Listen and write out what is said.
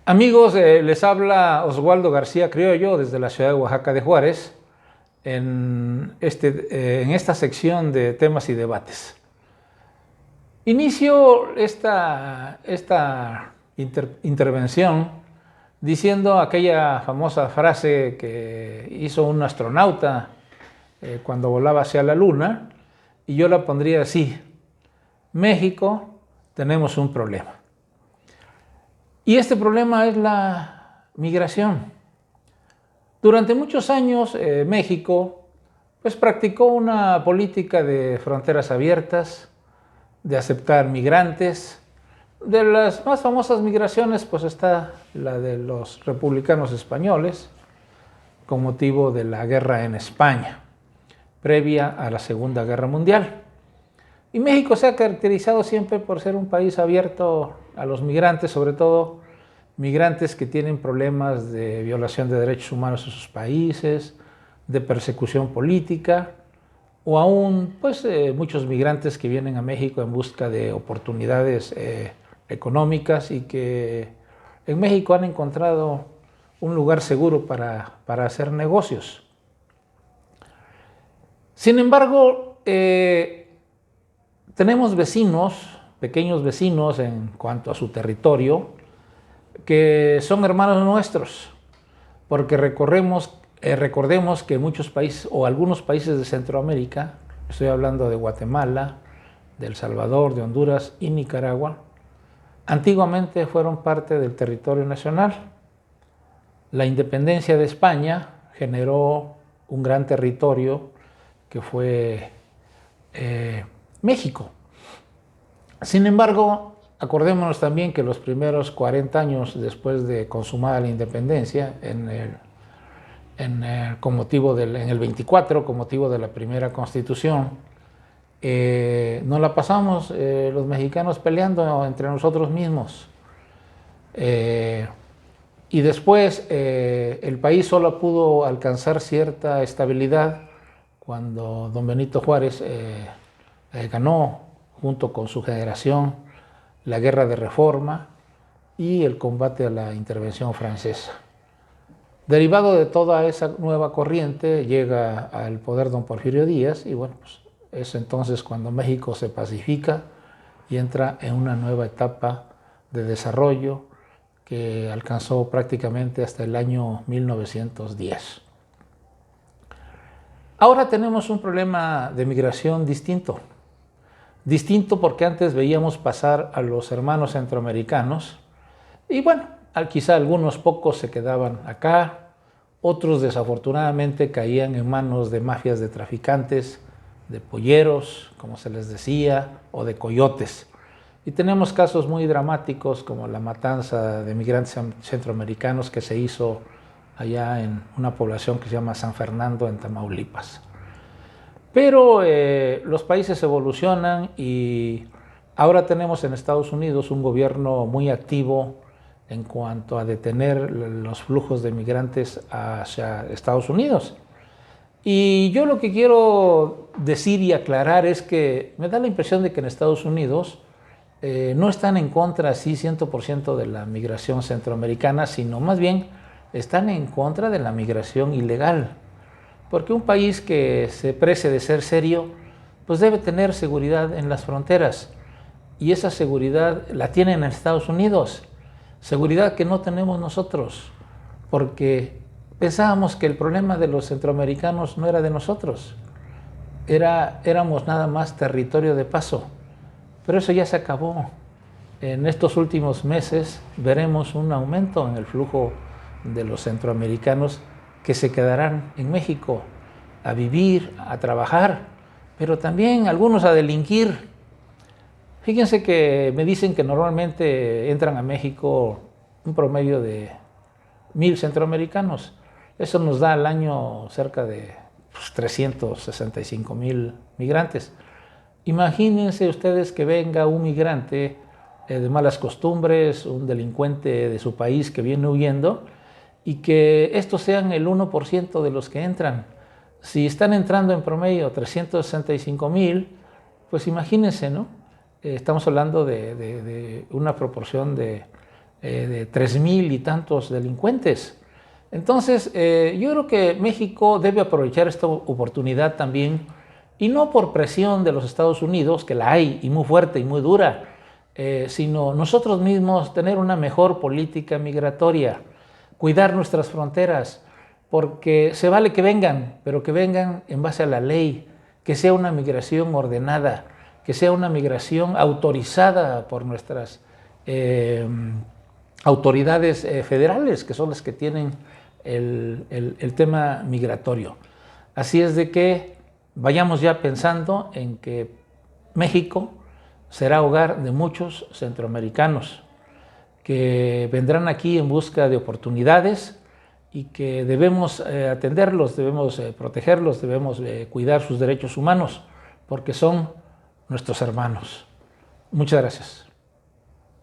Amigos, les habla Oswaldo García Criollo desde la ciudad de Oaxaca de Juárez en esta sección de temas y debates. Inicio esta intervención diciendo aquella famosa frase que hizo un astronauta cuando volaba hacia la Luna, y yo la pondría así: México, tenemos un problema. Y este problema es la migración. Durante muchos años México practicó una política de fronteras abiertas, de aceptar migrantes. De las más famosas migraciones está la de los republicanos españoles, con motivo de la guerra en España, previa a la Segunda Guerra Mundial. Y México se ha caracterizado siempre por ser un país abierto a los migrantes, sobre todo migrantes que tienen problemas de violación de derechos humanos en sus países, de persecución política, o aún muchos migrantes que vienen a México en busca de oportunidades económicas y que en México han encontrado un lugar seguro para hacer negocios. Sin embargo, tenemos vecinos, pequeños vecinos en cuanto a su territorio, que son hermanos nuestros, porque recordemos que muchos países o algunos países de Centroamérica, estoy hablando de Guatemala, de El Salvador, de Honduras y Nicaragua, antiguamente fueron parte del territorio nacional. La independencia de España generó un gran territorio que fue México. Sin embargo, acordémonos también que los primeros 40 años después de consumada la independencia, en el 24, con motivo de la primera Constitución, nos la pasamos los mexicanos peleando entre nosotros mismos. Y después el país solo pudo alcanzar cierta estabilidad cuando don Benito Juárez ganó, junto con su generación, la Guerra de Reforma y el combate a la intervención francesa. Derivado de toda esa nueva corriente, llega al poder don Porfirio Díaz y es entonces cuando México se pacifica y entra en una nueva etapa de desarrollo que alcanzó prácticamente hasta el año 1910. Ahora tenemos un problema de migración distinto. Distinto porque antes veíamos pasar a los hermanos centroamericanos y quizá algunos pocos se quedaban acá, otros desafortunadamente caían en manos de mafias de traficantes, de polleros, como se les decía, o de coyotes. Y tenemos casos muy dramáticos como la matanza de migrantes centroamericanos que se hizo allá en una población que se llama San Fernando, en Tamaulipas. Pero los países evolucionan y ahora tenemos en Estados Unidos un gobierno muy activo en cuanto a detener los flujos de migrantes hacia Estados Unidos. Y yo lo que quiero decir y aclarar es que me da la impresión de que en Estados Unidos no están en contra, así 100% de la migración centroamericana, sino más bien están en contra de la migración ilegal. Porque un país que se precie de ser serio, debe tener seguridad en las fronteras. Y esa seguridad la tienen en Estados Unidos. Seguridad que no tenemos nosotros, porque pensábamos que el problema de los centroamericanos no era de nosotros. Éramos nada más territorio de paso. Pero eso ya se acabó. En estos últimos meses veremos un aumento en el flujo de los centroamericanos que se quedarán en México a vivir, a trabajar, pero también algunos a delinquir. Fíjense que me dicen que normalmente entran a México un promedio de 1,000 centroamericanos. Eso nos da al año cerca de 365,000 migrantes. Imagínense ustedes que venga un migrante de malas costumbres, un delincuente de su país que viene huyendo, y que estos sean el 1% de los que entran. Si están entrando en promedio 365,000, imagínense, ¿no? Estamos hablando de una proporción de de 3,000 y tantos delincuentes. Entonces, yo creo que México debe aprovechar esta oportunidad también, y no por presión de los Estados Unidos, que la hay, y muy fuerte y muy dura, sino nosotros mismos tener una mejor política migratoria, cuidar nuestras fronteras, porque se vale que vengan, pero que vengan en base a la ley, que sea una migración ordenada, que sea una migración autorizada por nuestras autoridades federales, que son las que tienen el tema migratorio. Así es de que vayamos ya pensando en que México será hogar de muchos centroamericanos que vendrán aquí en busca de oportunidades y que debemos atenderlos, debemos protegerlos, debemos cuidar sus derechos humanos, porque son nuestros hermanos. Muchas gracias.